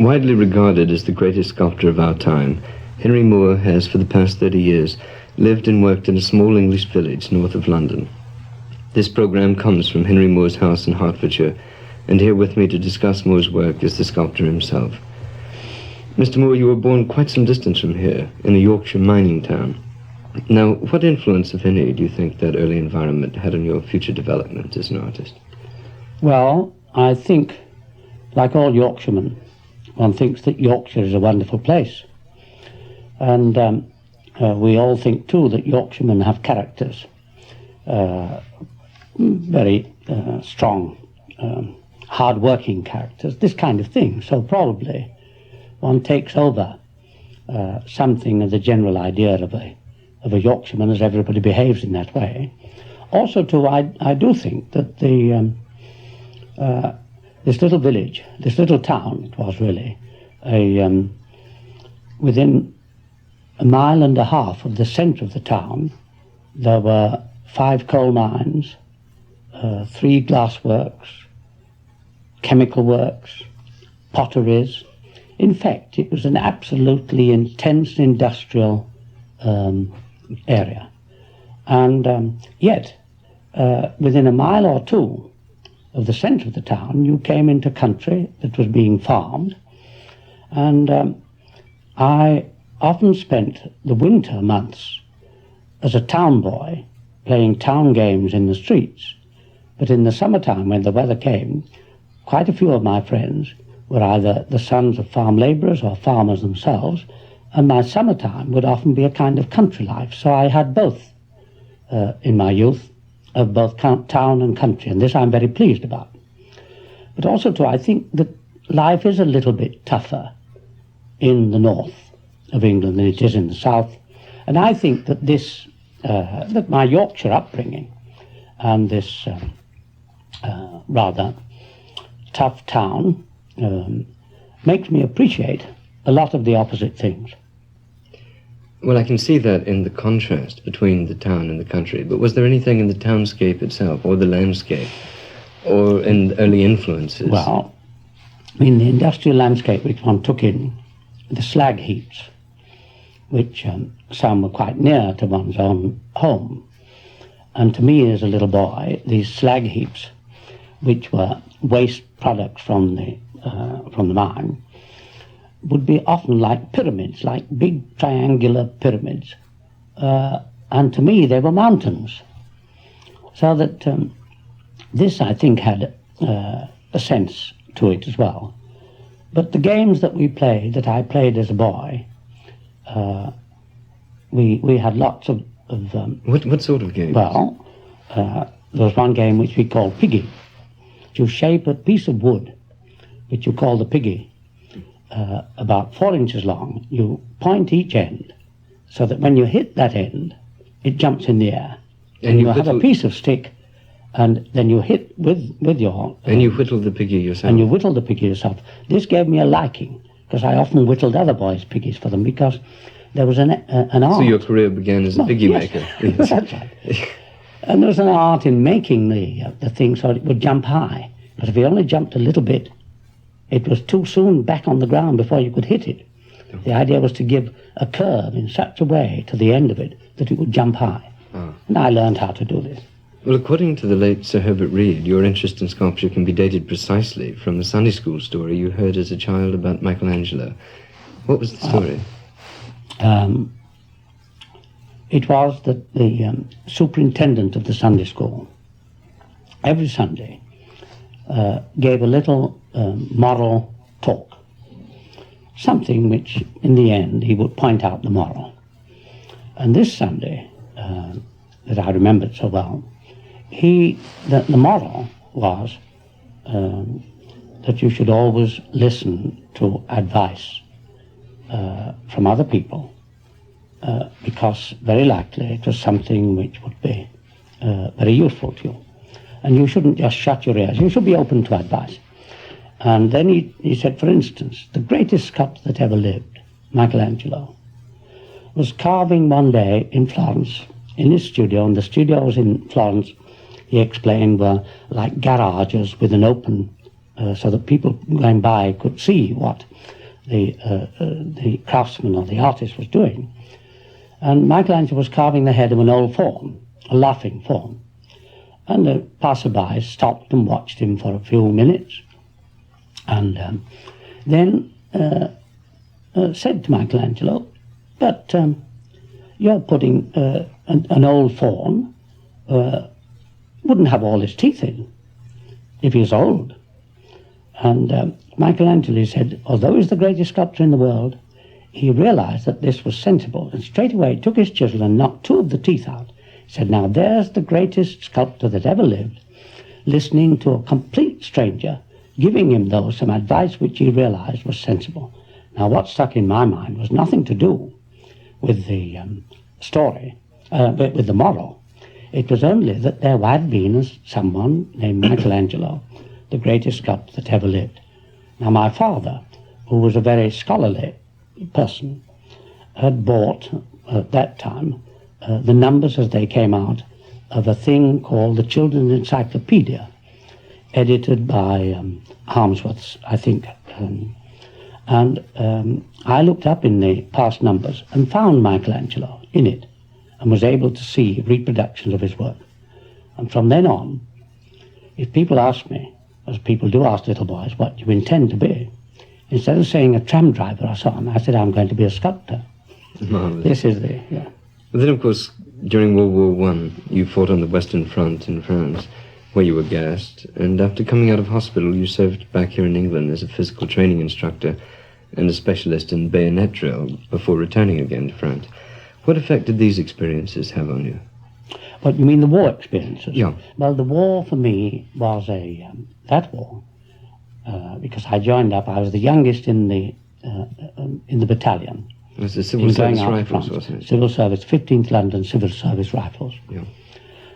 Widely regarded as the greatest sculptor of our time, Henry Moore has, for the past 30 years, lived and worked in a small English village north of London. This program comes from Henry Moore's house in Hertfordshire, and here with me to discuss Moore's work is the sculptor himself. Mr. Moore, you were born quite some distance from here, in a Yorkshire mining town. Now, what influence, if any, do you think that early environment had on your future development as an artist? Well, I think, like all Yorkshiremen, one thinks that Yorkshire is a wonderful place. And we all think, too, that Yorkshiremen have characters, very strong, hard-working characters, this kind of thing. So probably one takes over something of the general idea of a Yorkshireman, as everybody behaves in that way. Also, too, I do think that this little village, this little town, it was really, within a mile and a half of the centre of the town, there were 5 coal mines, 3 glass works, chemical works, potteries. In fact, it was an absolutely intense industrial area. And yet, within a mile or two of the centre of the town, you came into country that was being farmed. And I often spent the winter months as a town boy playing town games in the streets. But in the summertime, when the weather came, quite a few of my friends were either the sons of farm labourers or farmers themselves, and my summertime would often be a kind of country life. So I had both in my youth, of both town and country, and this I'm very pleased about. But also, too, I think that life is a little bit tougher in the north of England than it is in the south, and I think that this, that my Yorkshire upbringing and this rather tough town makes me appreciate a lot of the opposite things. Well, I can see that in the contrast between the town and the country, but was there anything in the townscape itself, or the landscape, or in early influences? Well, I mean, the industrial landscape which one took in, the slag heaps, which some were quite near to one's own home. And to me as a little boy, these slag heaps, which were waste products from the mine, would be often like pyramids, like big triangular pyramids. And to me, they were mountains. So that this, I think, had a sense to it as well. But the games that we played, that I played as a boy, we had lots of what sort of games? Well, there was one game which we called piggy. You shape a piece of wood, which you call the piggy, about 4 inches long. You point each end so that when you hit that end, it jumps in the air. And you have a piece of stick, and then you hit with your... and you whittle the piggy yourself. And you whittle the piggy yourself. This gave me a liking, because I often whittled other boys' piggies for them, because there was an art. So your career began as a piggy maker. Yes. That's right. And there was an art in making the thing so it would jump high. But if you only jumped a little bit, it was too soon back on the ground before you could hit it. The idea was to give a curve in such a way to the end of it that it would jump high. And I learned how to do this. Well, according to the late Sir Herbert Reed, your interest in sculpture can be dated precisely from a Sunday school story you heard as a child about Michelangelo. What was the story? It was that the superintendent of the Sunday school, every Sunday, gave a little moral talk, something which, in the end, he would point out the moral. And this Sunday, that I remembered so well, the moral was that you should always listen to advice from other people, because very likely it was something which would be very useful to you. And you shouldn't just shut your ears, you should be open to advice. And then he said, for instance, the greatest sculptor that ever lived, Michelangelo, was carving one day in Florence, in his studio, and the studios in Florence, he explained, were like garages with an open so that people going by could see what the craftsman or the artist was doing. And Michelangelo was carving the head of an old faun, a laughing faun. And the passerby stopped and watched him for a few minutes, and then said to Michelangelo, "But you're putting an old faun wouldn't have all his teeth in if he was old." And Michelangelo said, although he's the greatest sculptor in the world, he realized that this was sensible, and straight away took his chisel and knocked 2 of the teeth out. He said, now there's the greatest sculptor that ever lived, listening to a complete stranger, giving him, though, some advice which he realized was sensible. Now what stuck in my mind was nothing to do with the story, with the moral. It was only that there had been someone named Michelangelo, the greatest sculptor that ever lived. Now my father, who was a very scholarly person, had bought at that time the numbers as they came out of a thing called the Children's Encyclopedia, edited by Harmsworth's, I think. I looked up in the past numbers and found Michelangelo in it, and was able to see reproductions of his work. And from then on, if people ask me, as people do ask little boys, what you intend to be, instead of saying a tram driver or so on, I said, I'm going to be a sculptor. Marvelous. This is the, yeah. But then, of course, during World War I, you fought on the Western Front in France, where you were gassed, and after coming out of hospital, you served back here in England as a physical training instructor and a specialist in bayonet drill before returning again to France. What effect did these experiences have on you? What, you mean the war experiences? Yeah. Well, the war for me was that war, because I joined up, I was the youngest in the battalion. It was the Civil Service Rifles, wasn't it? Civil Service, 15th London Civil Service Rifles. Yeah.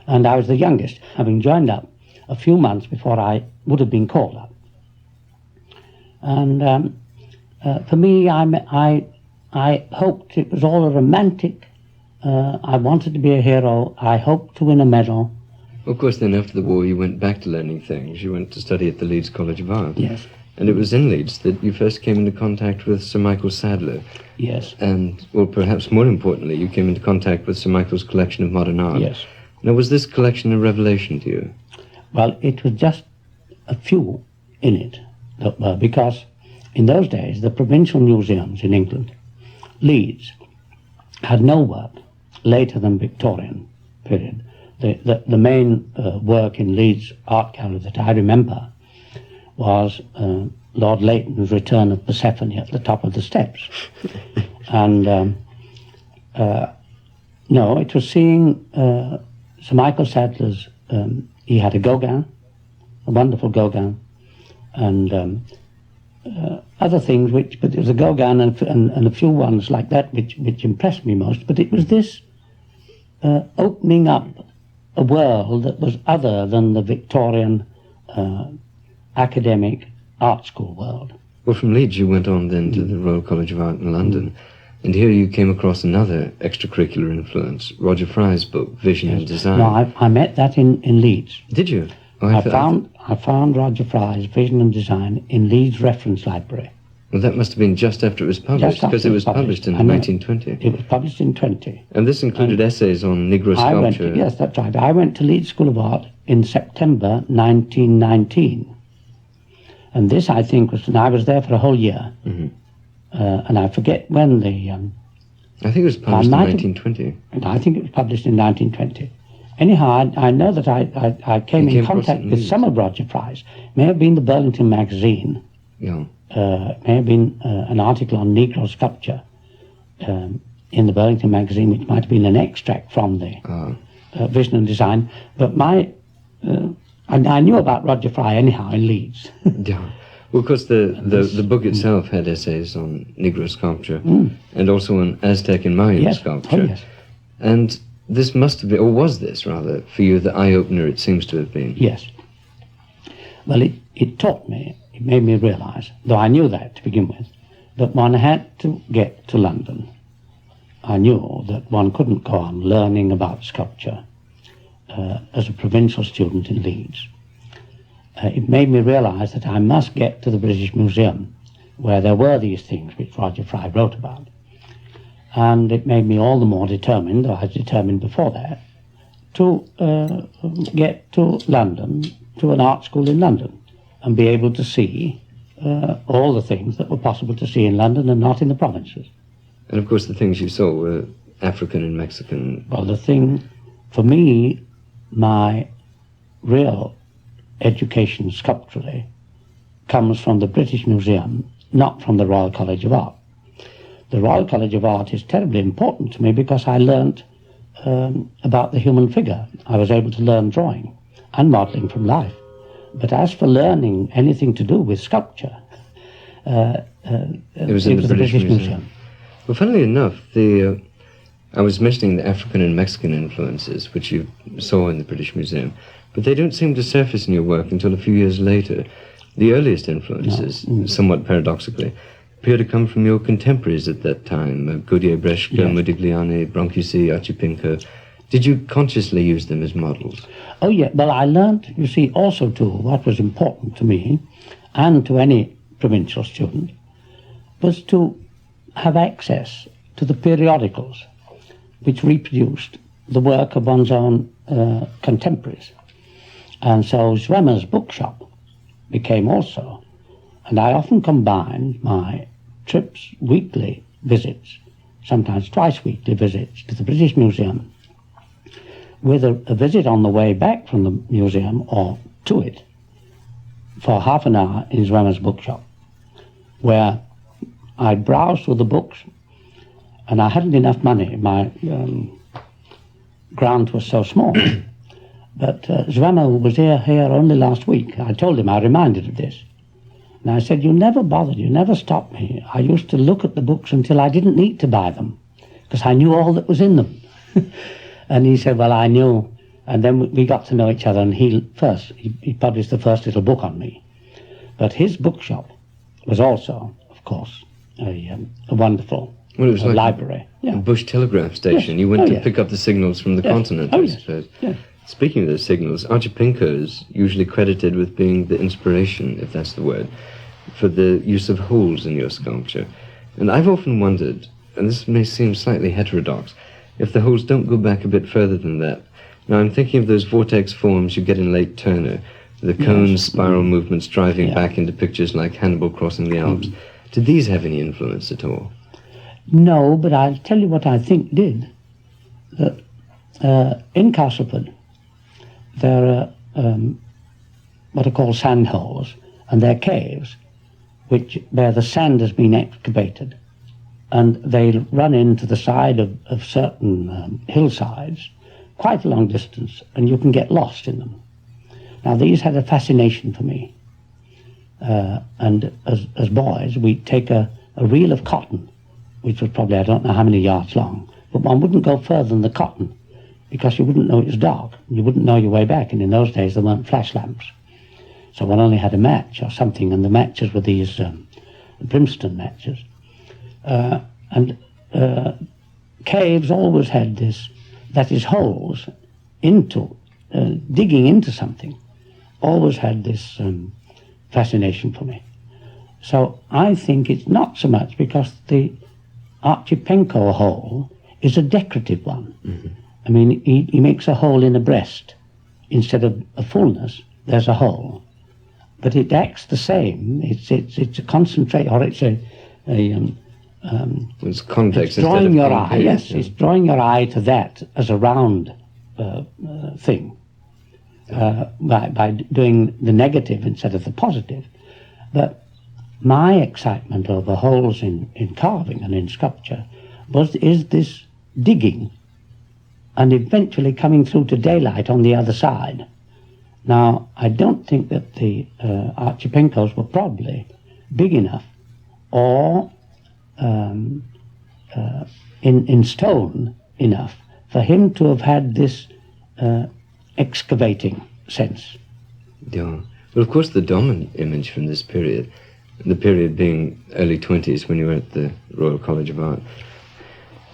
And I was the youngest, having joined up a few months before I would have been called up. And for me, I hoped it was all a romantic. I wanted to be a hero. I hoped to win a medal. Of course, then after the war, you went back to learning things. You went to study at the Leeds College of Art. Yes. And it was in Leeds that you first came into contact with Sir Michael Sadler. Yes. And, well, perhaps more importantly, you came into contact with Sir Michael's collection of modern art. Yes. Now, was this collection a revelation to you? Well, it was just a few in it, because in those days, the provincial museums in England, Leeds, had no work later than Victorian period. The main work in Leeds Art Gallery that I remember was Lord Leighton's Return of Persephone at the top of the steps. And no, it was seeing Sir Michael Sadler's, he had a Gauguin, a wonderful Gauguin, and other things, but it was a Gauguin and a few ones like that which impressed me most. But it was this opening up a world that was other than the Victorian academic art school world. Well, from Leeds you went on then to the Royal College of Art in London, and here you came across another extracurricular influence, Roger Fry's book, Vision and Design. No, I met that in Leeds. Did you? Oh, I found Roger Fry's Vision and Design in Leeds Reference Library. Well, that must have been just after it was published, because it was published in 1920. It was published in 20. And this included essays on Negro sculpture. Yes, that's right. I went to Leeds School of Art in September 1919. And this, I think, and I was there for a whole year. Mm-hmm. And I forget when the... I think it was published in 1920. I think it was published in 1920. Anyhow, I know that I came in contact with some of Roger Fry's. May have been the Burlington magazine. Yeah. May have been an article on Negro sculpture in the Burlington magazine, which might have been an extract from the Vision and Design. But I knew about Roger Fry anyhow in Leeds. Yeah. Well, of course, the book itself had essays on Negro sculpture and also on Aztec and Mayan sculpture. Oh, yes. And this must have been, or was this rather, for you the eye-opener it seems to have been? Yes. Well, it taught me, it made me realize, though I knew that to begin with, that one had to get to London. I knew that one couldn't go on learning about sculpture as a provincial student in Leeds. it made me realize that I must get to the British Museum, where there were these things which Roger Fry wrote about. And it made me all the more determined, or I was determined before that, to get to London, to an art school in London, and be able to see all the things that were possible to see in London and not in the provinces. And of course the things you saw were African and Mexican. Well, the thing, for me, my real education sculpturally comes from the British Museum, not from the Royal College of Art. The Royal College of Art is terribly important to me because I learnt about the human figure. I was able to learn drawing and modelling from life. But as for learning anything to do with sculpture, it was in the British Museum. Well, funnily enough, I was mentioning the African and Mexican influences, which you saw in the British Museum, but they don't seem to surface in your work until a few years later. The earliest influences, somewhat paradoxically, appear to come from your contemporaries at that time, Gaudier, Brescia, yes. Modigliani, Brancusi, Archipinco. Did you consciously use them as models? Oh, yeah. Well, I learnt, you see, also too, what was important to me, and to any provincial student, was to have access to the periodicals which reproduced the work of one's own contemporaries. And so Zwemmer's bookshop became also, and I often combined my trips, weekly visits, sometimes twice weekly visits to the British Museum, with a visit on the way back from the museum or to it for half an hour in Zwemmer's bookshop, where I browsed through the books, and I hadn't enough money. My grant was so small. But Zwemmer was here only last week. I told him, I reminded of this. And I said, you never bothered, you never stopped me. I used to look at the books until I didn't need to buy them, because I knew all that was in them. And he said, well, I knew. And then we got to know each other, and he published the first little book on me. But his bookshop was also, of course, a wonderful library. A bush telegraph station. Yes. You went to pick up the signals from the continent, I suppose. Yes. Speaking of those signals, Archipinco is usually credited with being the inspiration, if that's the word, for the use of holes in your sculpture. And I've often wondered, and this may seem slightly heterodox, if the holes don't go back a bit further than that. Now I'm thinking of those vortex forms you get in late Turner, the cone spiral movements driving back into pictures like Hannibal crossing the Alps. Did these have any influence at all? No, but I'll tell you what I think did. That in Castleford, there are what are called sand holes, and they're caves where the sand has been excavated, and they run into the side of certain hillsides quite a long distance, and you can get lost in them. Now, these had a fascination for me, and as boys, we'd take a reel of cotton, which was probably, I don't know how many yards long, but one wouldn't go further than the cotton, because you wouldn't know it was dark. You wouldn't know your way back, and in those days there weren't flash lamps. So one only had a match or something, and the matches were these brimstone matches. And caves always had this, that is holes into, digging into something, always had this fascination for me. So I think it's not so much because the Archipinco hole is a decorative one. Mm-hmm. I mean, he makes a hole in a breast. Instead of a fullness, there's a hole. But it acts the same. It's a concentrate, or it's it's convex. It's drawing your eye. Yes, it's drawing your eye to that as a round thing by doing the negative instead of the positive. But my excitement over holes in carving and in sculpture is this digging, and eventually coming through to daylight on the other side. Now, I don't think that the Archipincos were probably big enough or in stone enough for him to have had this excavating sense. Yeah. Well, of course, the dominant image from this period, the period being early 20s when you were at the Royal College of Art,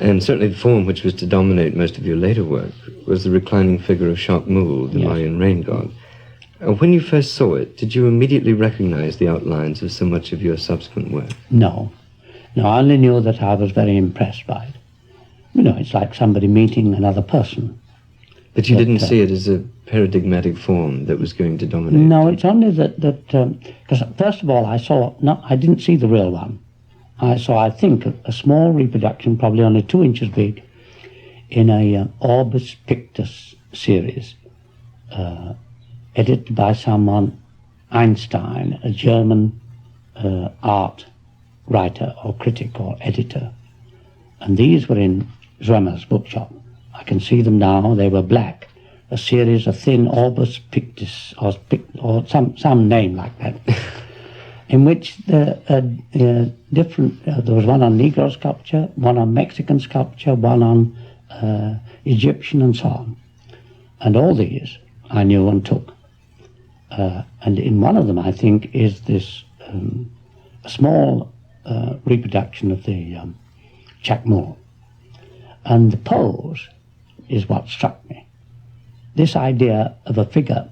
and certainly the form which was to dominate most of your later work, was the reclining figure of Jacques Moule, the Marian rain god. When you first saw it, did you immediately recognize the outlines of so much of your subsequent work? No. No, I only knew that I was very impressed by it. You know, it's like somebody meeting another person. But you didn't see it as a paradigmatic form that was going to dominate? No, it's only that because first of all I didn't see the real one. I saw, I think, a small reproduction, probably only 2 inches big, in a Orbis Pictus series, edited by someone, Einstein, a German art writer or critic or editor. And these were in Zwemmer's bookshop. I can see them now. They were black. A series of thin Orbis Pictus or some name like that, in which the different. There was one on Negro sculpture, one on Mexican sculpture, one on Egyptian, and so on. And all these I knew and took. And in one of them, I think, is this a small reproduction of the Chacmool. And the pose is what struck me. This idea of a figure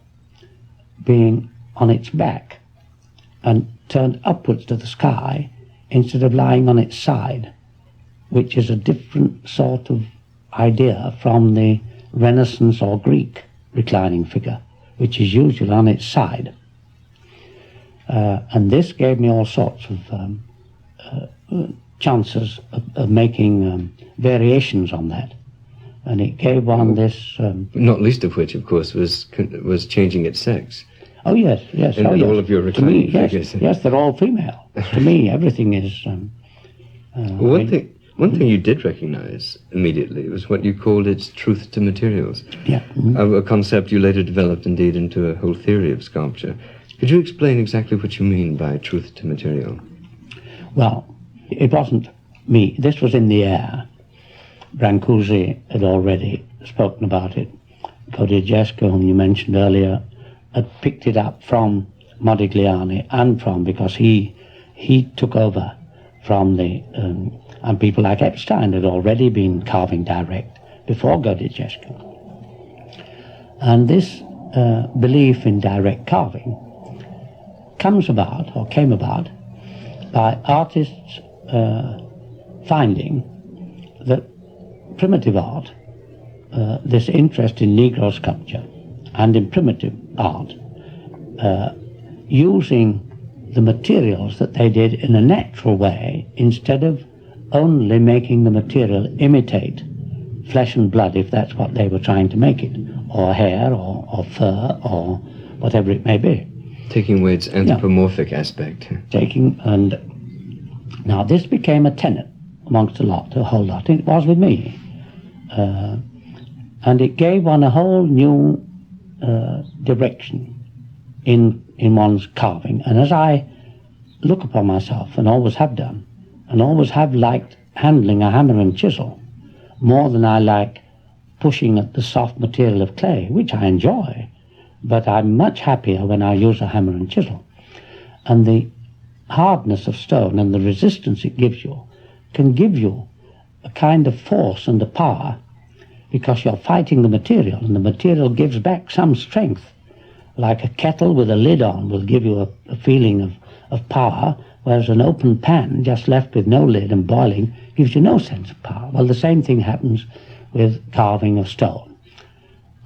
being on its back and turned upwards to the sky instead of lying on its side, which is a different sort of idea from the Renaissance or Greek reclining figure, which is usually on its side. And this gave me all sorts of chances of making variations on that. And it gave one this... not least of which, of course, was changing its sex. Oh, yes, yes. In oh, yes. all of your reclining figures. Yes, they're all female. To me, everything is... One thing you did recognize immediately was what you called its truth to materials. Yeah. Mm-hmm. A concept you later developed, indeed, into a whole theory of sculpture. Could you explain exactly what you mean by truth to material? Well, it wasn't me. This was in the air. Brancusi had already spoken about it. Godijesco, whom you mentioned earlier, had picked it up from Modigliani and because he took over from the... and people like Epstein had already been carving direct before Godijesco. And this belief in direct carving came about by artists finding that primitive art, this interest in Negro sculpture and in primitive art, using the materials that they did in a natural way instead of only making the material imitate flesh and blood, if that's what they were trying to make it, or hair or fur or whatever it may be. Taking away its anthropomorphic aspect. And now this became a tenet amongst a whole lot. It was with me. And it gave one a whole new direction in one's carving. And as I look upon myself, and always have done, and always have liked handling a hammer and chisel more than I like pushing at the soft material of clay, which I enjoy, but I'm much happier when I use a hammer and chisel. And the hardness of stone and the resistance it gives you can give you a kind of force and a power, because you're fighting the material, and the material gives back some strength. Like a kettle with a lid on will give you a feeling of power, whereas an open pan just left with no lid and boiling gives you no sense of power. Well, the same thing happens with carving of stone.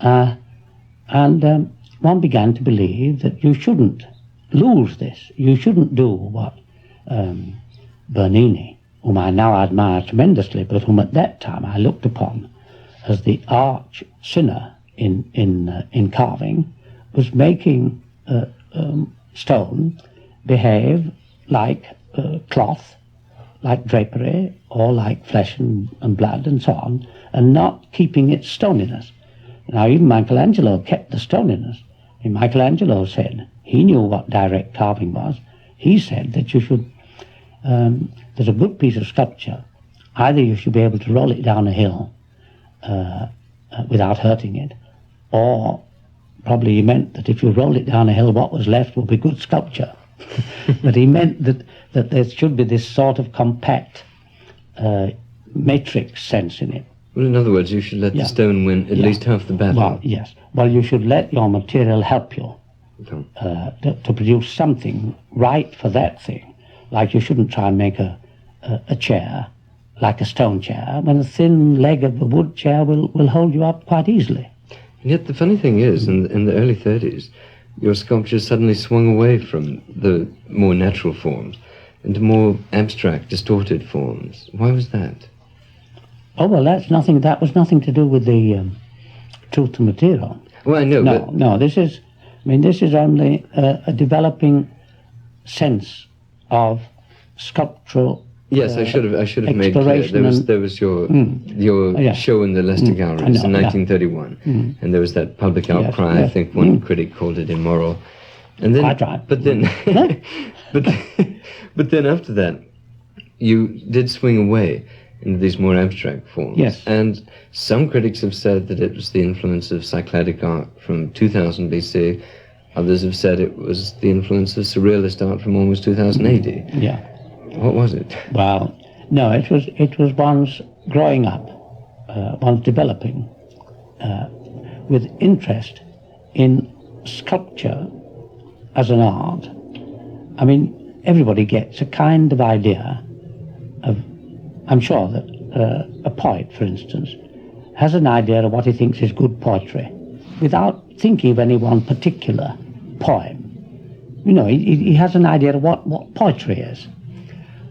And one began to believe that you shouldn't lose this. You shouldn't do what Bernini, whom I now admire tremendously, but whom at that time I looked upon as the arch sinner in carving, was making stone behave like cloth, like drapery, or like flesh and blood and so on, and not keeping its stoniness. Now, even Michelangelo kept the stoniness. And Michelangelo said he knew what direct carving was. He said that you should, there's a good piece of sculpture, either you should be able to roll it down a hill without hurting it, or probably he meant that if you rolled it down a hill, what was left would be good sculpture. But he meant that there should be this sort of compact matrix sense in it. Well, in other words, you should let the stone win at least half the battle. Well, yes. Well, you should let your material help you. to produce something right for that thing. Like you shouldn't try and make a chair like a stone chair, when the thin leg of a wood chair will hold you up quite easily. And yet the funny thing is, in the early 30s, your sculpture suddenly swung away from the more natural forms into more abstract, distorted forms. Why was that? Oh, well, that was nothing to do with the truth to material. Well, I know, No, this is only a developing sense of sculptural. Yes, I should have made clear. There was your show in the Leicester Galleries in 1931, and there was that public outcry. Yes. I think one critic called it immoral, and then I tried. But then, but then after that, you did swing away into these more abstract forms. Yes. And some critics have said that it was the influence of Cycladic art from 2000 BC. Others have said it was the influence of surrealist art from almost 2000 AD. Yeah. What was it? Well, no, it was one's growing up, one's developing with interest in sculpture as an art. I mean, everybody gets a kind of idea of, I'm sure that a poet, for instance, has an idea of what he thinks is good poetry without thinking of any one particular poem. You know, he has an idea of what poetry is.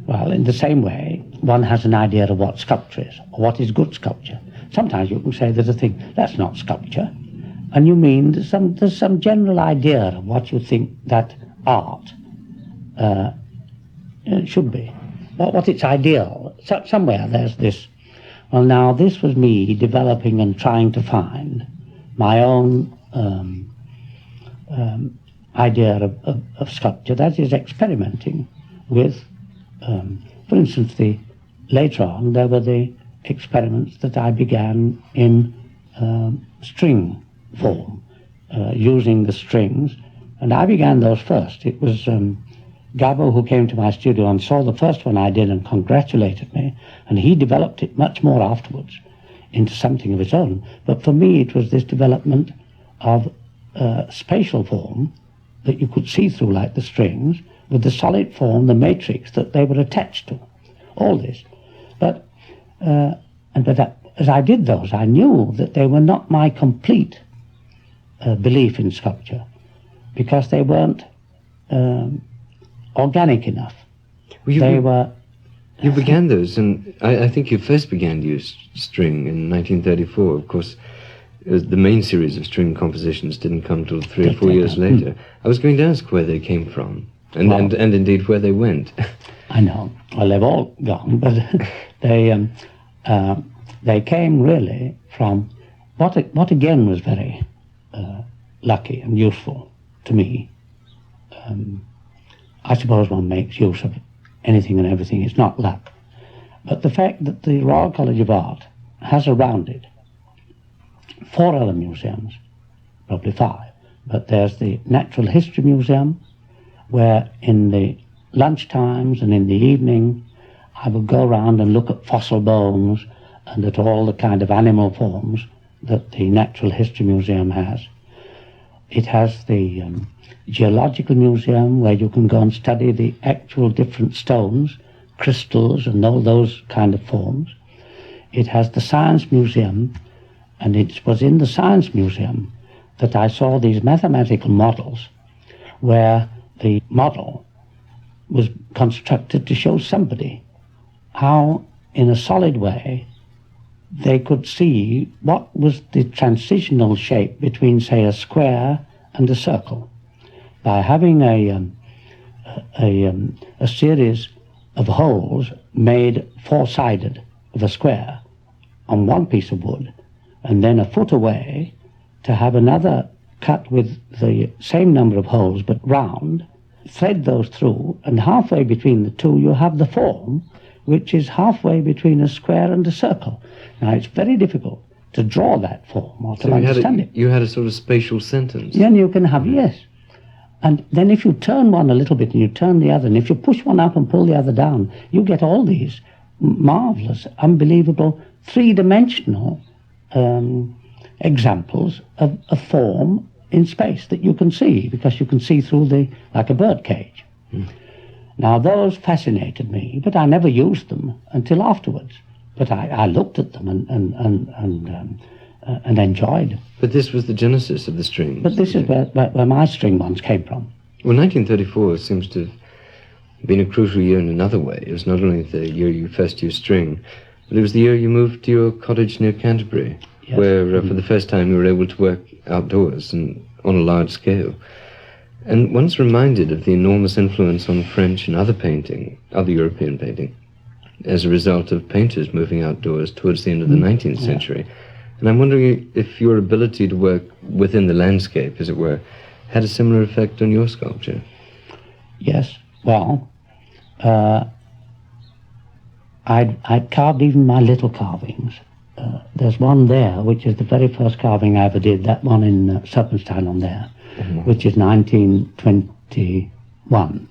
Well, in the same way, one has an idea of what sculpture is, or what is good sculpture. Sometimes you can say there's a thing, that's not sculpture, and you mean there's some general idea of what you think that art should be, what its ideal. So, somewhere there's this. Well, now this was me developing and trying to find my own idea of sculpture, that is experimenting with. For instance, later on there were the experiments that I began in string form, using the strings, and I began those first. It was Gabo who came to my studio and saw the first one I did and congratulated me, and he developed it much more afterwards into something of its own. But for me it was this development of spatial form that you could see through like the strings, with the solid form, the matrix that they were attached to, all this. But as I did those, I knew that they were not my complete belief in sculpture, because they weren't organic enough. Well, you began those, and I think you first began to use string in 1934. Of course, the main series of string compositions didn't come till 3 or 4 years later. I was going to ask where they came from. And indeed where they went. I know. Well, they've all gone, but they came really from what again was very lucky and useful to me. I suppose one makes use of anything and everything. It's not luck. But the fact that the Royal College of Art has around it 4 other museums, probably 5, but there's the Natural History Museum, where in the lunch times and in the evening I would go around and look at fossil bones and at all the kind of animal forms that the Natural History Museum has. It has the Geological Museum, where you can go and study the actual different stones, crystals and all those kind of forms. It has the Science Museum, and it was in the Science Museum that I saw these mathematical models where the model was constructed to show somebody how, in a solid way, they could see what was the transitional shape between, say, a square and a circle. By having a series of holes made 4-sided of a square on one piece of wood, and then a foot away to have another cut with the same number of holes but round, thread those through, and halfway between the two you have the form which is halfway between a square and a circle. Now it's very difficult to draw that form or to understand it. You had a sort of spatial sentence. Then you can have, yes. And then if you turn one a little bit and you turn the other, and if you push one up and pull the other down, you get all these marvelous, unbelievable, 3-dimensional examples of a form in space that you can see, because you can see through like a bird cage. Now those fascinated me, but I never used them until afterwards. But I looked at them and enjoyed. But this was the genesis of the strings. But this is where my string ones came from. Well, 1934 seems to have been a crucial year in another way. It was not only the year you first used string, but it was the year you moved to your cottage near Canterbury, Yes. where for the first time you were able to work outdoors and on a large scale. And one's reminded of the enormous influence on French and other European painting, as a result of painters moving outdoors towards the end of the 19th century. And I'm wondering if your ability to work within the landscape, as it were, had a similar effect on your sculpture. Yes, well, I'd carved even my little carvings. There's one there, which is the very first carving I ever did, that one in Serpenstein on there, which is 1921.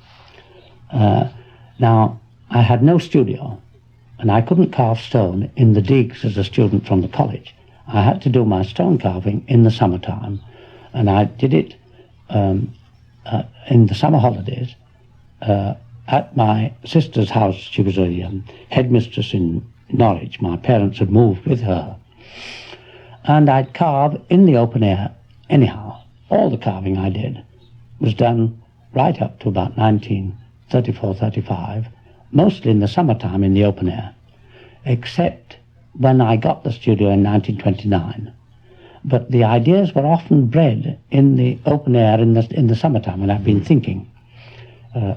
Now, I had no studio, and I couldn't carve stone in the digs as a student from the college. I had to do my stone carving in the summertime, and I did it in the summer holidays at my sister's house. She was a headmistress in Norwich. My parents had moved with her. And I'd carve in the open air anyhow. All the carving I did was done right up to about 1934-35, mostly in the summertime in the open air, except when I got the studio in 1929. But the ideas were often bred in the open air in the summertime, when I've been thinking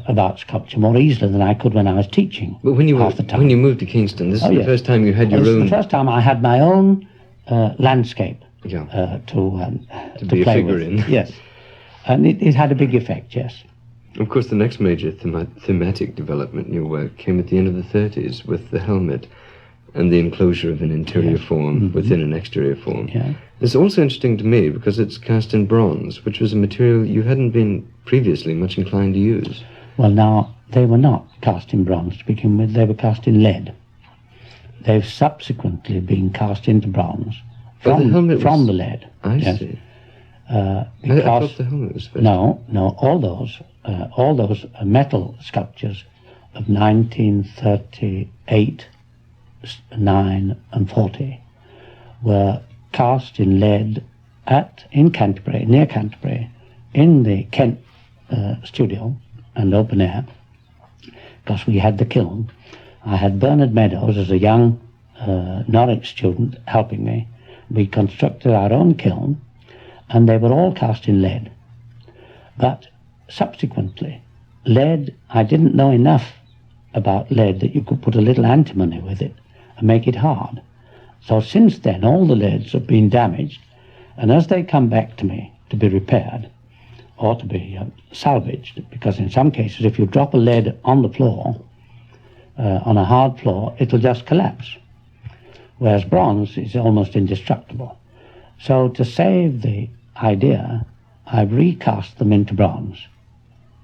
about sculpture more easily than I could when I was teaching. But when you when you moved to Kingston, this is the first time you had your This is own. the first time I had my own landscape to to be a play figure with. in. Yes, and it had a big effect. Yes. Of course, the next major thematic development in your work came at the end of the 30s with the helmet and the enclosure of an interior form within an exterior form. Yeah. It's also interesting to me because it's cast in bronze, which was a material you hadn't been previously much inclined to use. Well, now, they were not cast in bronze to begin with, they were cast in lead. They've subsequently been cast into bronze from the lead. I yes. see. Because, I thought the helmet was first. No, all those metal sculptures of 1938, 9 and 40 were cast in lead in Canterbury, near Canterbury, in the Kent studio and open air, because we had the kiln. I had Bernard Meadows as a young Norwich student helping me. We constructed our own kiln, and they were all cast in lead. But subsequently, lead, I didn't know enough about lead that you could put a little antimony with it and make it hard. So since then, all the leads have been damaged, and as they come back to me to be repaired or to be salvaged, because in some cases, if you drop a lead on the floor, on a hard floor, it'll just collapse, whereas bronze is almost indestructible. So to save the idea, I've recast them into bronze.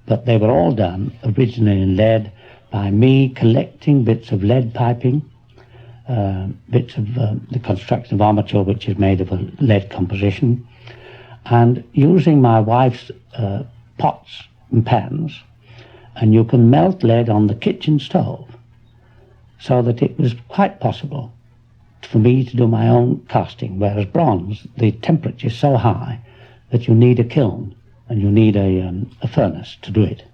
But they were all done originally in lead by me collecting bits of lead piping, bits of the construction of armature, which is made of a lead composition, and using my wife's pots and pans. And you can melt lead on the kitchen stove, so that it was quite possible for me to do my own casting, whereas bronze, the temperature is so high that you need a kiln and you need a furnace to do it.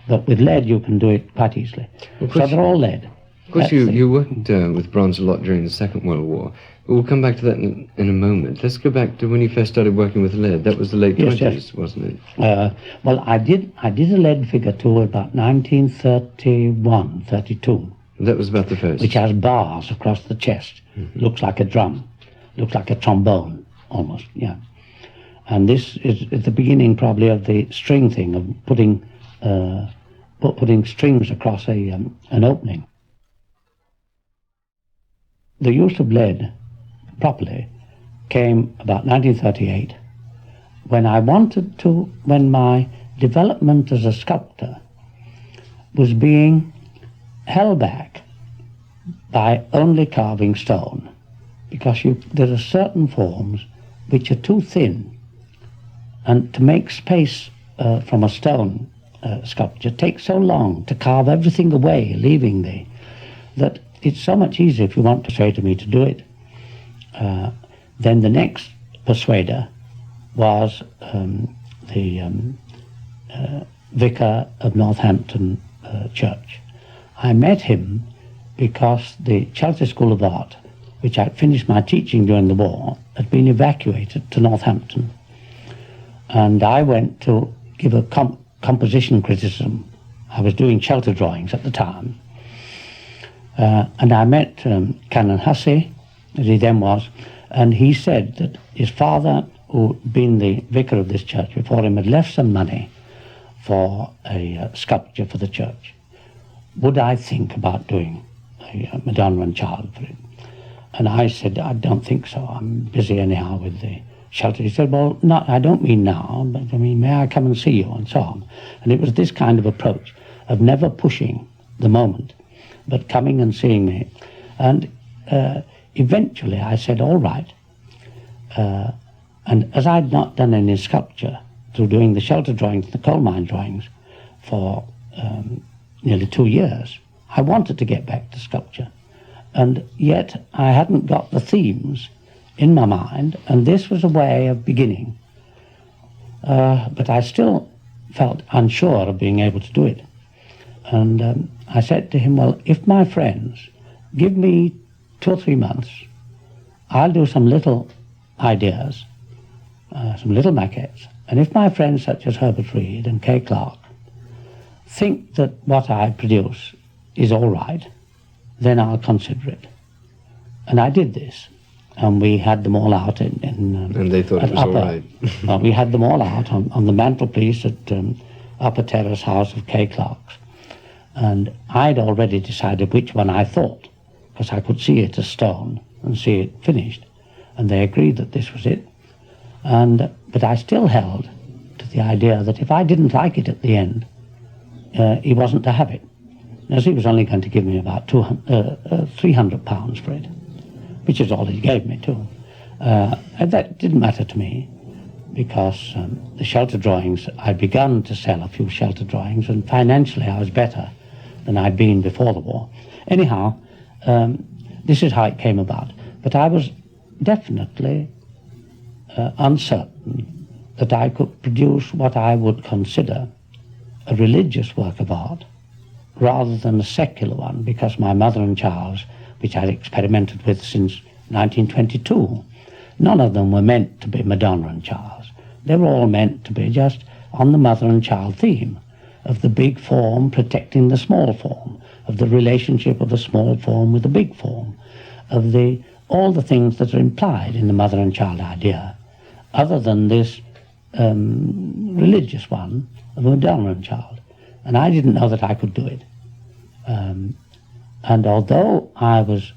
But with lead, you can do it quite easily. So they're all lead. Of course, you worked with bronze a lot during the Second World War. We'll come back to that in a moment. Let's go back to when you first started working with lead. That was the late 20s, wasn't it? Well, I did a lead figure too about 1931, 32. That was about the first. Which has bars across the chest. Looks like a drum. Looks like a trombone, almost, yeah. And this is the beginning probably of the string thing, of putting strings across an opening. The use of lead properly came about 1938, when my development as a sculptor was being held back by only carving stone, because there are certain forms which are too thin And to make space from a stone sculpture takes so long to carve everything away, leaving that it's so much easier if you want to say to me to do it. Then the next persuader was the vicar of Northampton Church. I met him because the Chelsea School of Art, which I'd finished my teaching during the war, had been evacuated to Northampton. And I went to give a composition criticism. I was doing shelter drawings at the time. And I met Canon Hussey, as he then was, and he said that his father, who'd been the vicar of this church before him, had left some money for a sculpture for the church. Would I think about doing a Madonna and Child for it? And I said, I don't think so. I'm busy anyhow with the shelter. He said, well, no, I don't mean now, but I mean, may I come and see you, and so on. And it was this kind of approach of never pushing the moment, but coming and seeing me. And eventually I said, all right. And as I'd not done any sculpture through doing the shelter drawings and the coal mine drawings for nearly 2 years, I wanted to get back to sculpture. And yet I hadn't got the themes in my mind, and this was a way of beginning. But I still felt unsure of being able to do it. And I said to him, well, if my friends give me 2 or 3 months, I'll do some little ideas, some little maquettes, and if my friends such as Herbert Reed and Kay Clark think that what I produce is all right, then I'll consider it. And I did this, and we had them all out in and they thought it was all right. Well, we had them all out on the mantelpiece at Upper Terrace House of Kay Clark's. And I'd already decided which one I thought, because I could see it as stone and see it finished. And they agreed that this was it. But I still held to the idea that if I didn't like it at the end, he wasn't to have it. As he was only going to give me about £300 for it, which is all he gave me too. And that didn't matter to me, because the shelter drawings, I'd begun to sell a few shelter drawings, and financially I was better than I'd been before the war. Anyhow, this is how it came about. But I was definitely uncertain that I could produce what I would consider a religious work of art rather than a secular one, because my Mother and Child's, which I'd experimented with since 1922, none of them were meant to be Madonna and Child's. They were all meant to be just on the Mother and Child theme of the big form protecting the small form, of the relationship of the small form with the big form, of all the things that are implied in the Mother and Child idea, other than this religious one of Madonna and Child. And I didn't know that I could do it. And although I was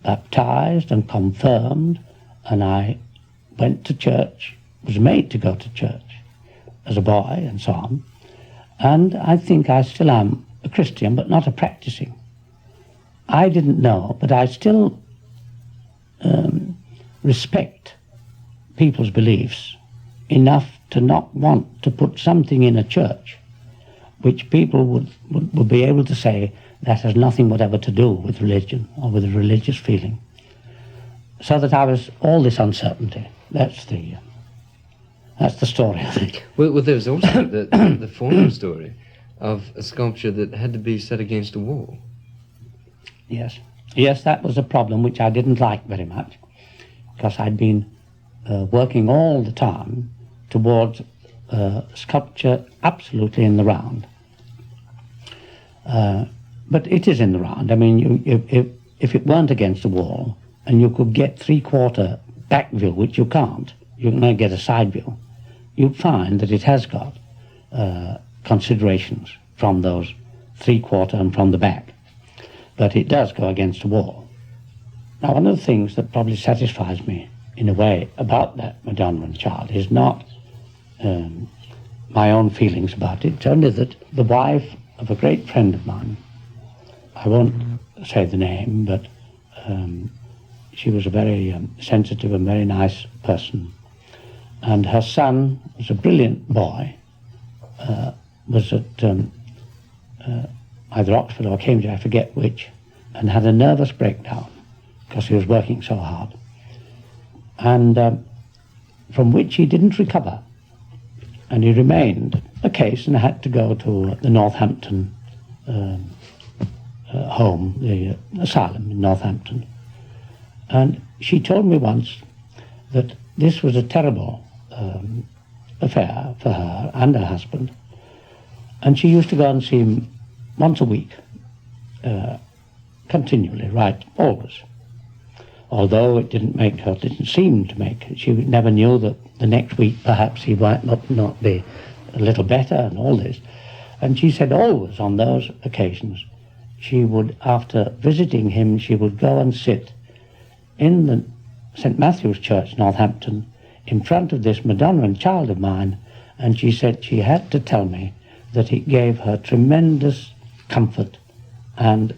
baptized and confirmed, and I went to church, was made to go to church as a boy and so on, and I think I still am a Christian, but not a practicing. I didn't know, but I still respect people's beliefs enough to not want to put something in a church which people would be able to say that has nothing whatever to do with religion or with a religious feeling. So that I was all this uncertainty. That's the story, I think. Well, there's also the former story of a sculpture that had to be set against a wall. Yes. Yes, that was a problem which I didn't like very much, because I'd been working all the time towards sculpture absolutely in the round. But it is in the round. I mean, if it weren't against a wall and you could get 3/4 back view, which you can't, you can only get a side view, you'd find that it has got considerations from those 3/4 and from the back. But it does go against a wall. Now, one of the things that probably satisfies me in a way about that Madonna and Child is not my own feelings about it. It's only that the wife of a great friend of mine, I won't say the name, but she was a very sensitive and very nice person. and her son was a brilliant boy, was at either Oxford or Cambridge, I forget which, and had a nervous breakdown because he was working so hard, and from which he didn't recover, and he remained a case and had to go to the Northampton home, the asylum in Northampton. And she told me once that this was a terrible affair for her and her husband, and she used to go and see him once a week, continually, right, always. Although it didn't seem to make, she never knew that the next week perhaps he might not be a little better and all this. And she said always on those occasions, she would, after visiting him, she would go and sit in the St. Matthew's Church, Northampton, in front of this Madonna and Child of mine, and she said she had to tell me that it gave her tremendous comfort and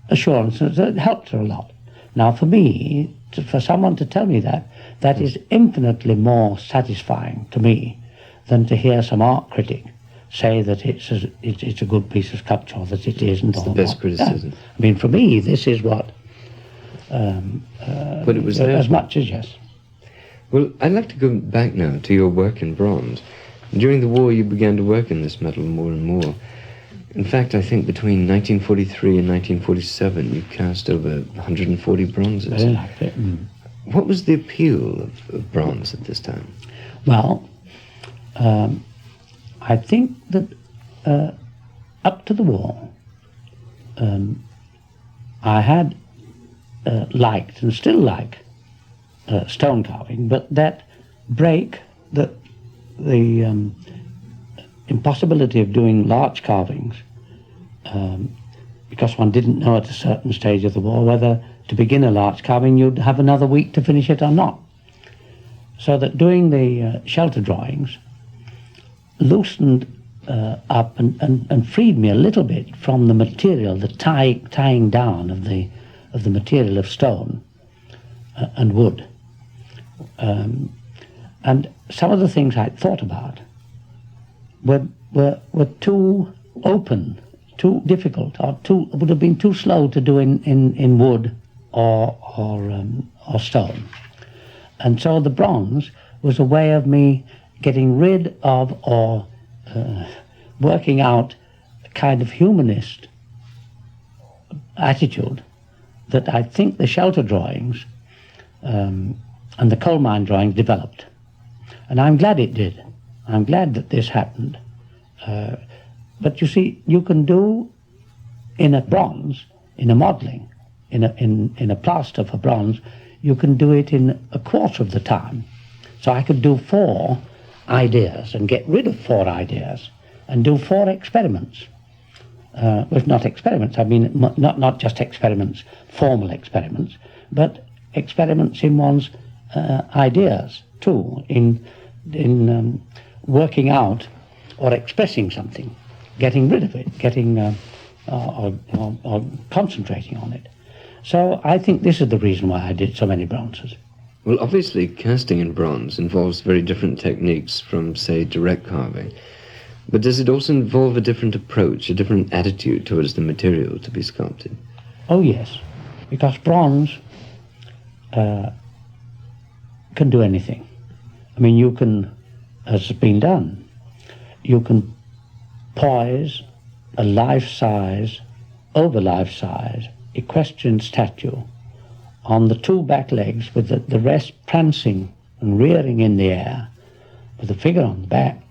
assurance, that it helped her a lot. Now for me, for someone to tell me that, that is infinitely more satisfying to me than to hear some art critic say that it's a good piece of sculpture, or that it isn't. It's the best criticism. Yeah. I mean, for me, this is what, but it was as much as yes. Well, I'd like to go back now to your work in bronze. During the war, you began to work in this metal more and more. In fact, I think between 1943 and 1947, you cast over 140 bronzes. Very likely. What was the appeal of bronze at this time? Well, I think that up to the war, I had liked and still like stone carving, but that break, the impossibility of doing large carvings, because one didn't know at a certain stage of the war whether to begin a large carving you'd have another week to finish it or not. So that doing the shelter drawings loosened up and freed me a little bit from the material, the tying down of the material of stone and wood. And some of the things I'd thought about were too open, too difficult, or would have been too slow to do in wood or stone. And so the bronze was a way of me getting rid of or working out a kind of humanist attitude that I think the shelter drawings and the coal mine drawings developed. And I'm glad it did. I'm glad that this happened. But you see, you can do in a bronze, in a modeling, in a plaster for bronze, you can do it in a quarter of the time. So I could do 4 ideas and get rid of 4 ideas and do 4 experiments. Well, not experiments, I mean not just experiments, formal experiments, but experiments in one's ideas too, in working out or expressing something, getting rid of it, or concentrating on it. So I think this is the reason why I did so many bronzes. Well, obviously, casting in bronze involves very different techniques from, say, direct carving. But does it also involve a different approach, a different attitude towards the material to be sculpted? Oh, yes, because bronze can do anything. I mean, you can, as has been done, you can poise a life-size, over life-size, equestrian statue on the 2 back legs with the rest prancing and rearing in the air with the figure on the back,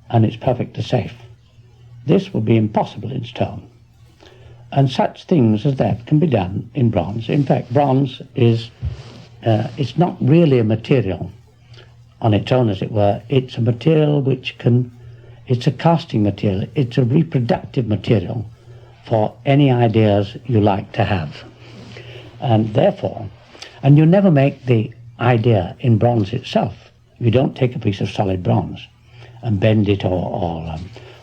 and it's perfectly safe. This would be impossible in stone. And such things as that can be done in bronze. In fact, bronze is it's not really a material on its own, as it were. It's a material which it's a casting material. It's a reproductive material for any ideas you like to have. And therefore, and you never make the idea in bronze itself. You don't take a piece of solid bronze and bend it or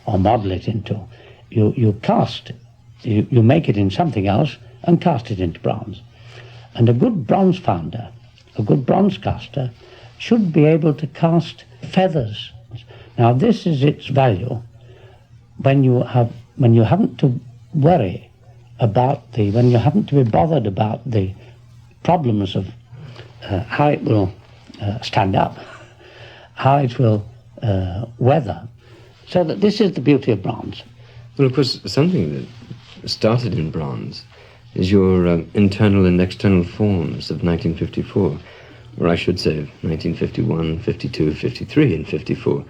model it into. You cast, you make it in something else and cast it into bronze. And a good bronze founder a good bronze caster, should be able to cast feathers. Now this is its value when you haven't to worry about when you haven't to be bothered about the problems of how it will stand up, how it will weather. So that this is the beauty of bronze. Well, of course, something that started in bronze is your internal and external forms of 1954, or I should say 1951, 52, 53, and 54.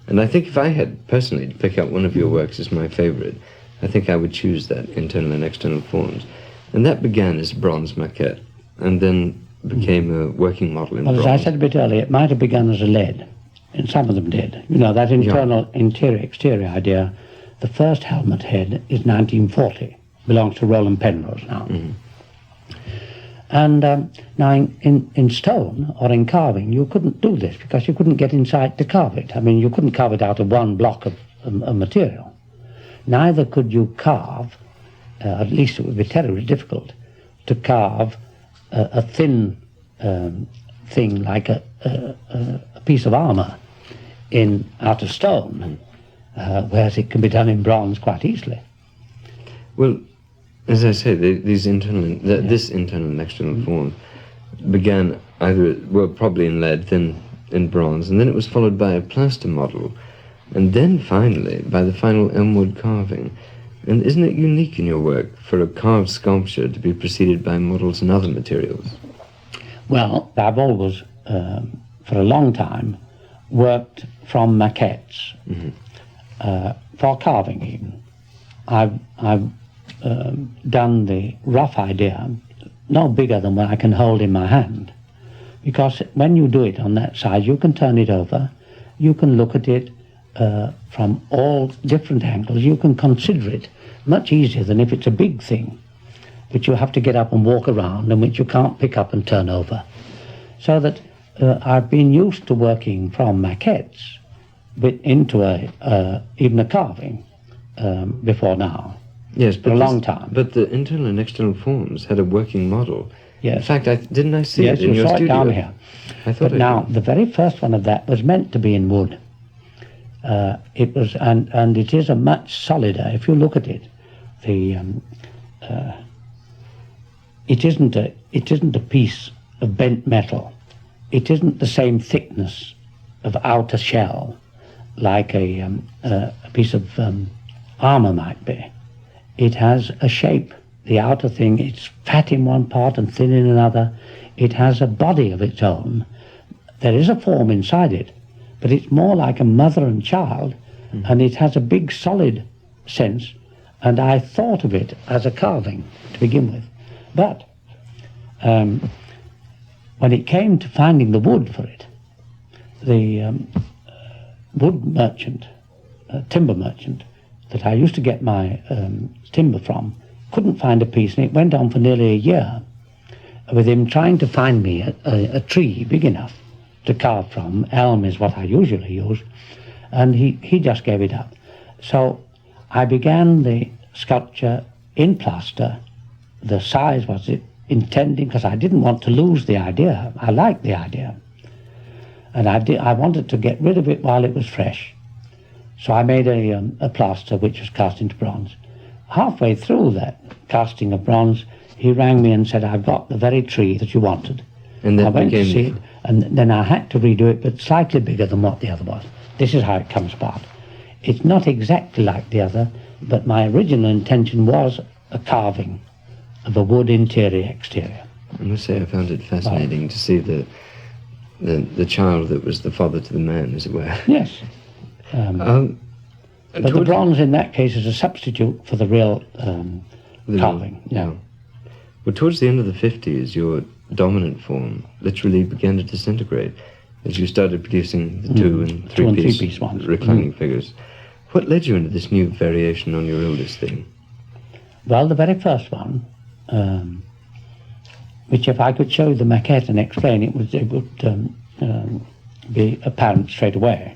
And I think if I had personally to pick out one of your works as my favorite, I think I would choose that internal and external forms. And that began as a bronze maquette, and then became a working model in bronze. Well, as I said a bit earlier, it might have begun as a lead, and some of them did. You know, that internal, interior-exterior idea, the first helmet head is 1940, belongs to Roland Penrose now. Mm-hmm. And now in stone or in carving, you couldn't do this because you couldn't get inside to carve it. I mean, you couldn't carve it out of one block of material. Neither could you carve, at least it would be terribly difficult, to carve a thin thing like a piece of armour out of stone, whereas it can be done in bronze quite easily. Well, as I say, this internal and external form began probably in lead, then in bronze, and then it was followed by a plaster model, and then finally by the final elmwood carving. And isn't it unique in your work for a carved sculpture to be preceded by models and other materials? Well, I've always, for a long time, worked from maquettes, for carving even. I've done the rough idea, no bigger than what I can hold in my hand, because when you do it on that size, you can turn it over, you can look at it from all different angles, you can consider it much easier than if it's a big thing, which you have to get up and walk around and which you can't pick up and turn over. So that I've been used to working from maquettes into even a carving before now. Yes, for a long time. But the internal and external forms had a working model. Yes. In fact, didn't I see it in your studio? Yes, you saw it down here. I thought but now, the very first one of that was meant to be in wood. It was, and it is a much solider. If you look at it, it isn't a piece of bent metal. It isn't the same thickness of outer shell like a piece of armor might be. It has a shape. The outer thing, it's fat in one part and thin in another. It has a body of its own. There is a form inside it, but it's more like a mother and child, and it has a big solid sense, and I thought of it as a carving to begin with. But when it came to finding the wood for it, the wood merchant, timber merchant, that I used to get my timber from, couldn't find a piece, and it went on for nearly a year with him trying to find me a tree big enough to carve from. Elm is what I usually use, and he just gave it up. So I began the sculpture in plaster. The size was intending, because I didn't want to lose the idea. I liked the idea, and I wanted to get rid of it while it was fresh. So I made a plaster which was cast into bronze. Halfway through that casting of bronze, he rang me and said, "I've got the very tree that you wanted." And I went to see it, and then I had to redo it, but slightly bigger than what the other was. This is how it comes about. It's not exactly like the other, but my original intention was a carving of a wood exterior. I must say I found it fascinating to see the child that was the father to the man, as it were. Yes. But the bronze in that case is a substitute for the real carving. Yeah. Well, towards the end of the 50s, your dominant form literally began to disintegrate as you started producing the two and three-piece ones, reclining figures. What led you into this new variation on your oldest theme? Well, the very first one, which if I could show you the maquette and explain it would be apparent straight away.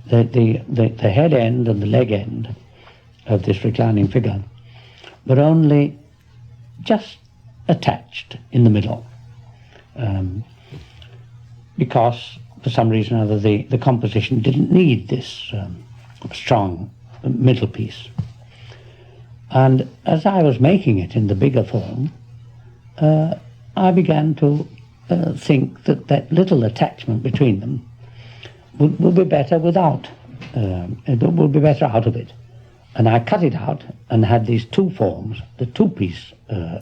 The head end and the leg end of this reclining figure were only just attached in the middle. because for some reason or other the composition didn't need this strong middle piece. And as I was making it in the bigger form, I began to think that little attachment between them would be better without, it would be better out of it. And I cut it out and had these two forms, the two-piece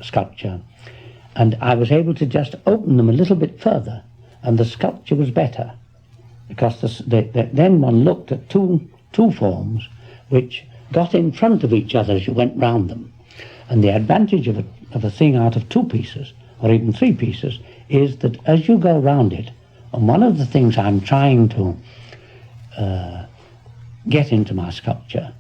sculpture, and I was able to just open them a little bit further, and the sculpture was better, because then one looked at two forms which got in front of each other as you went round them. And the advantage of a thing out of two pieces, or even three pieces, is that as you go round it, and one of the things I'm trying to get into my sculpture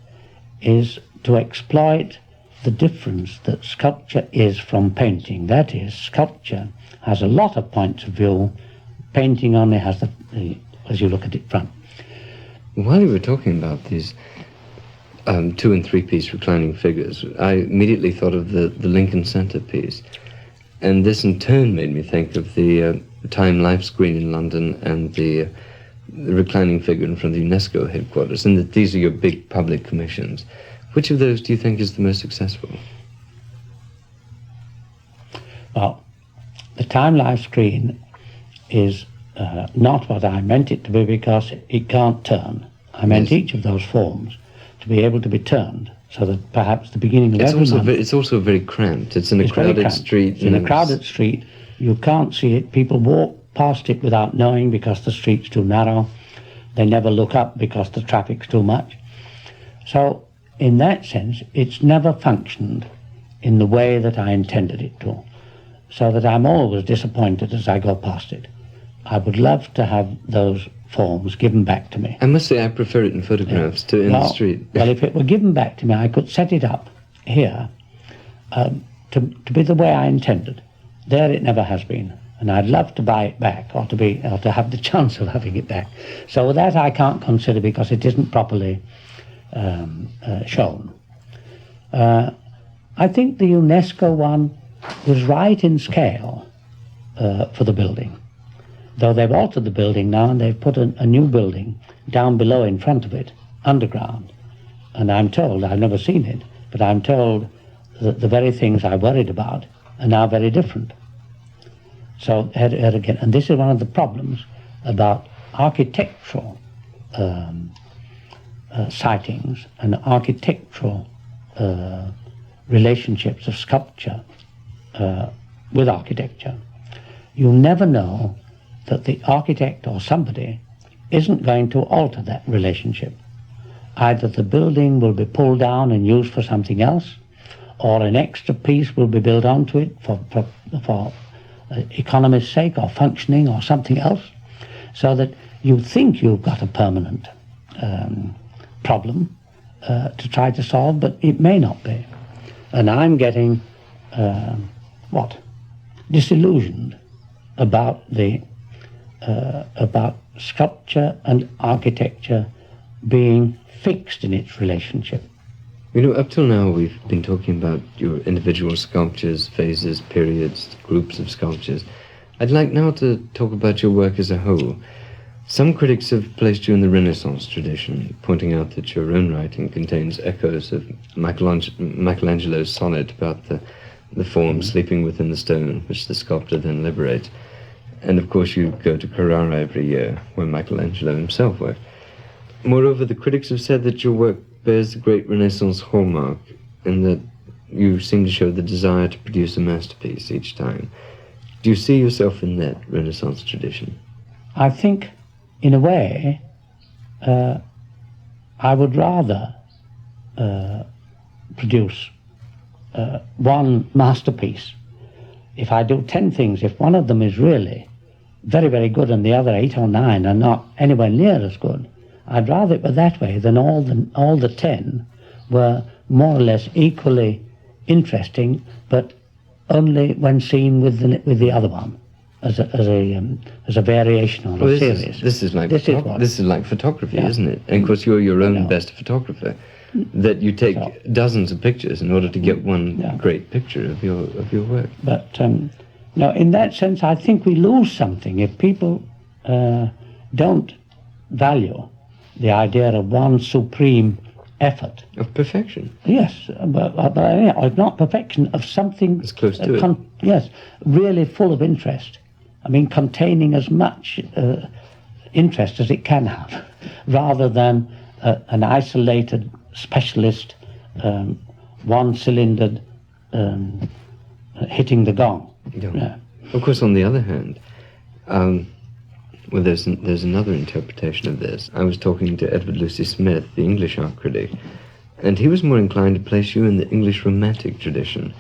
is to exploit the difference that sculpture is from painting. That is, sculpture has a lot of points of view, painting only has as you look at it front. While you were talking about these two and three piece reclining figures, I immediately thought of the Lincoln Center piece, and this in turn made me think of the Time Life screen in London and the reclining figure in front of the UNESCO headquarters, and that these are your big public commissions. Which of those do you think is the most successful? Well, the Time Life screen is not what I meant it to be, because it can't turn. I meant each of those forms to be able to be turned, so that perhaps the beginning of every month... It's also very cramped. It's in a crowded street. It's in a crowded street. You can't see it. People walk past it without knowing because the street's too narrow. They never look up because the traffic's too much. So, in that sense, it's never functioned in the way that I intended it to, so that I'm always disappointed as I go past it. I would love to have those forms given back to me. I must say I prefer it in photographs to in the street. Well, if it were given back to me, I could set it up here to be the way I intended. There it never has been, and I'd love to buy it back, or to have the chance of having it back. So that I can't consider, because it isn't properly shown. I think the UNESCO one was right in scale for the building, though they've altered the building now and they've put a new building down below in front of it, underground. And I'm told, I've never seen it, but I'm told that the very things I worried about are now very different. So here again, and this is one of the problems about architectural sightings and architectural relationships of sculpture with architecture. You'll never know that the architect or somebody isn't going to alter that relationship. Either the building will be pulled down and used for something else, or an extra piece will be built onto it for economy's sake, or functioning, or something else, so that you think you've got a permanent problem to try to solve, but it may not be. And I'm getting disillusioned about about sculpture and architecture being fixed in its relationship. You know, up till now we've been talking about your individual sculptures, phases, periods, groups of sculptures. I'd like now to talk about your work as a whole. Some critics have placed you in the Renaissance tradition, pointing out that your own writing contains echoes of Michelangelo's sonnet about the form sleeping within the stone, which the sculptor then liberates. And of course you go to Carrara every year, where Michelangelo himself worked. Moreover, the critics have said that your work bears the great Renaissance hallmark, and that you seem to show the desire to produce a masterpiece each time. Do you see yourself in that Renaissance tradition? I think, in a way, I would rather produce one masterpiece. If I do 10 things, if one of them is really very, very good and the other 8 or 9 are not anywhere near as good, I'd rather it were that way than all the 10 were more or less equally interesting, but only when seen with the other one as a variation on a series. This is like photography, yeah. Isn't it? And of course you're your own best photographer. That you take dozens of pictures in order to get one great picture of your work. But No, in that sense, I think we lose something if people don't value the idea of one supreme effort. Of perfection. Yes, but anyhow, not perfection, of something... As close to it. Yes, really full of interest. I mean, containing as much interest as it can have, rather than an isolated specialist, one-cylindered hitting the gong. Yeah. Of course, on the other hand, well, there's another interpretation of this. I was talking to Edward Lucy Smith, the English art critic, and he was more inclined to place you in the English Romantic tradition.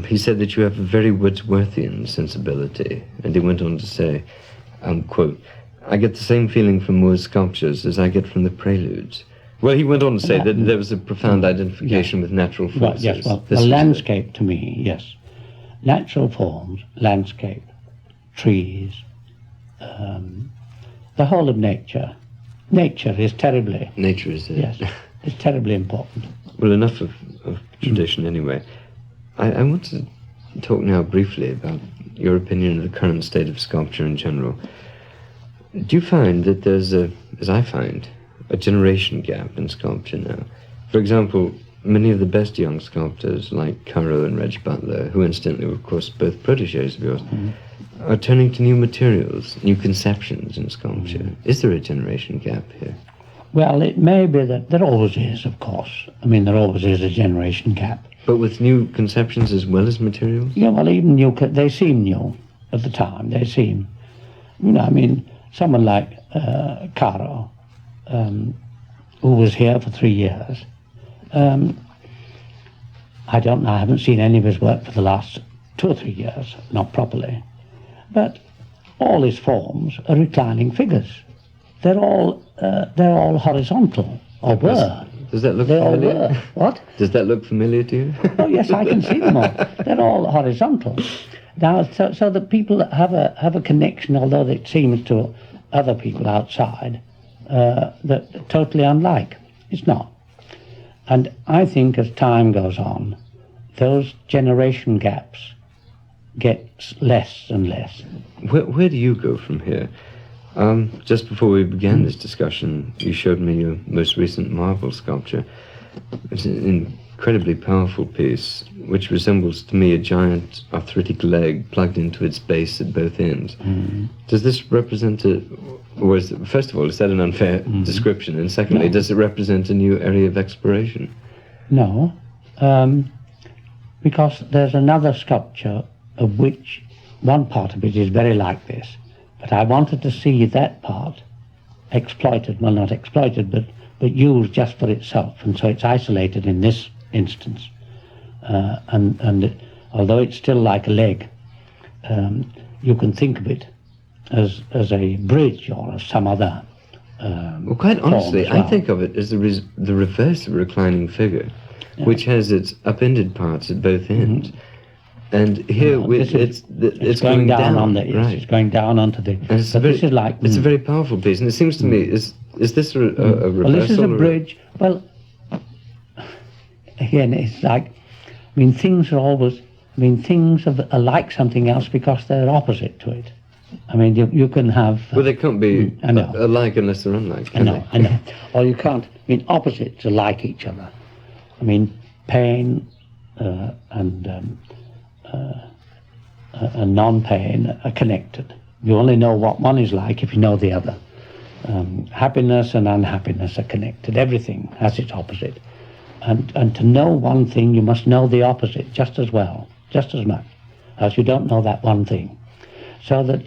He said that you have a very Wordsworthian sensibility, and he went on to say, quote, "I get the same feeling from Moore's sculptures as I get from the Preludes." Well, he went on to say that there was a profound identification with natural forces. Well, yes, well, the landscape to me, yes. Natural forms, landscape, trees, the whole of nature. Nature is terribly... Nature is... Yes, it's terribly important. Well, enough of tradition anyway. I want to talk now briefly about your opinion of the current state of sculpture in general. Do you find that there's as I find, a generation gap in sculpture now? For example, many of the best young sculptors, like Caro and Reg Butler, who incidentally were, of course, both protégés of yours, are turning to new materials, new conceptions in sculpture. Is there a generation gap here? Well, it may be that there always is, of course. I mean, there always is a generation gap. But with new conceptions as well as materials? Yeah, well, even new, they seem new at the time. They seem, I mean, someone like Caro, who was here for 3 years, I don't know, I haven't seen any of his work for the last 2 or 3 years, not properly. But all his forms are reclining figures. They're all horizontal, or were. Does that look they familiar? All were. What? Does that look familiar to you? Oh yes, I can see them all. They're all horizontal. Now, so that people have a connection, although it seems to other people outside that totally unlike. It's not. And I think as time goes on, those generation gaps get less and less. Where do you go from here? Just before we began this discussion, you showed me your most recent marble sculpture. It's an incredibly powerful piece, which resembles to me a giant arthritic leg plugged into its base at both ends. Does this represent first of all, is that an unfair description? And secondly, does it represent a new area of exploration? No, because there's another sculpture of which one part of it is very like this. But I wanted to see that part exploited, well, not exploited, but used just for itself, and so it's isolated in this instance. And although it's still like a leg, you can think of it as a bridge or as some other well, quite honestly, I think of it as the reverse of a reclining figure, which has its upended parts at both ends. And here it's going down on the right. It's going down onto the. But this is like it's a very powerful piece, and it seems to me is this a reversal? Well, this is a bridge. Well, again, it's like, I mean, things are like something else because they're opposite to it. I mean, you can have. Well, they can't be alike unless they're unlike. I know. Or you can't. I mean, opposites are like each other. I mean, pain and non-pain are connected. You only know what one is like if you know the other. Happiness and unhappiness are connected. Everything has its opposite. And to know one thing, you must know the opposite just as well, just as much, as you don't know that one thing. So that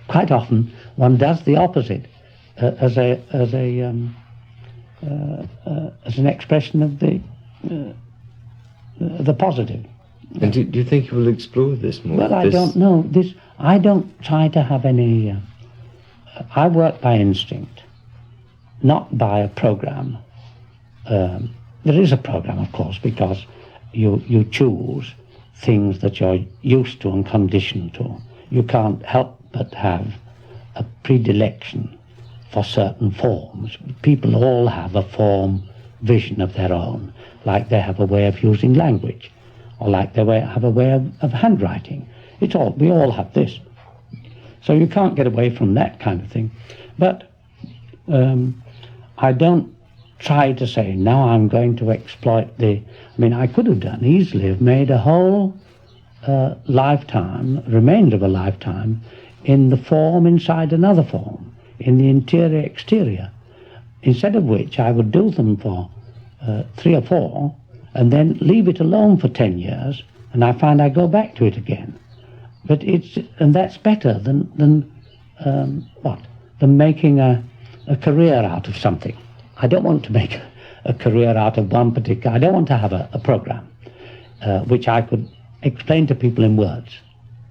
quite often one does the opposite as an expression of the positive. And do you think you will explore this more? Well, I don't know. I don't try to have any... I work by instinct, not by a program. There is a program, of course, because you choose things that you're used to and conditioned to. You can't help but have a predilection for certain forms. People all have a form vision of their own, like they have a way of using language, or like they have a way of handwriting. We all have this. So you can't get away from that kind of thing. But I don't try to say, now I'm going to exploit I could have done easily, have made a whole lifetime, remainder of a lifetime, in the form inside another form, in the interior exterior, instead of which I would do them for 3 or 4 and then leave it alone for 10 years, and I find I go back to it again. But that's better than making a career out of something. I don't want to make a career out of one particular. I don't want to have a program which I could explain to people in words.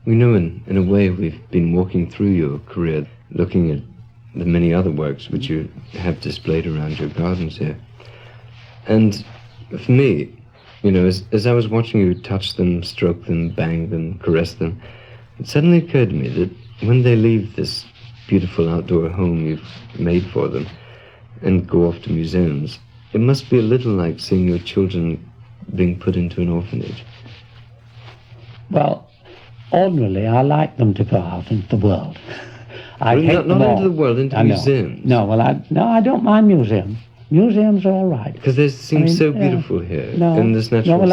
We know in a way we've been walking through your career, looking at the many other works which you have displayed around your gardens here. And for me, as I was watching you touch them, stroke them, bang them, caress them, it suddenly occurred to me that when they leave this beautiful outdoor home you've made for them and go off to museums, it must be a little like seeing your children being put into an orphanage. Well, ordinarily, I like them to go out into the world. Not into the world, into museums. No, I don't mind museums. Museums are all right. Because they seem so beautiful here in this natural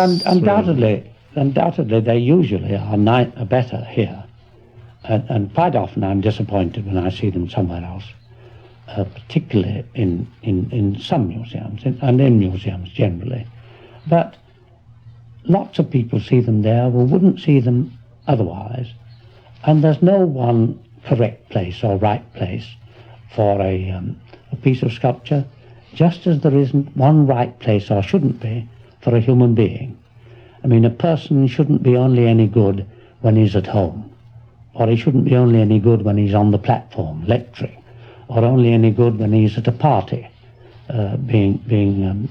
undoubtedly they usually are better here. And quite often I'm disappointed when I see them somewhere else, particularly in some museums, and in museums generally. But lots of people see them there who wouldn't see them otherwise, and there's no one correct place or right place for a piece of sculpture, just as there isn't one right place, or shouldn't be, for a human being. A person shouldn't be only any good when he's at home, or he shouldn't be only any good when he's on the platform lecturing, or only any good when he's at a party being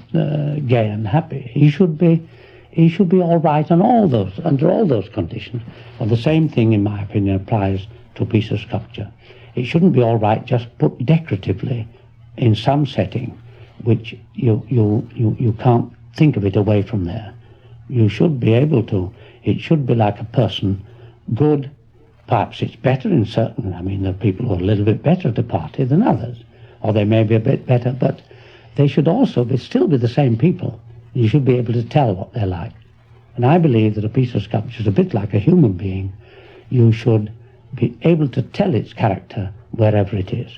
gay and happy. He should be all right under all those conditions. Well, the same thing, in my opinion, applies to a piece of sculpture. It shouldn't be all right just put decoratively in some setting, which you can't think of it away from there. You should be able to. It should be like a person, good. Perhaps it's better in certain. There are people who are a little bit better at a party than others, or they may be a bit better, but they should also still be the same people. You should be able to tell what they're like. And I believe that a piece of sculpture is a bit like a human being. You should be able to tell its character wherever it is.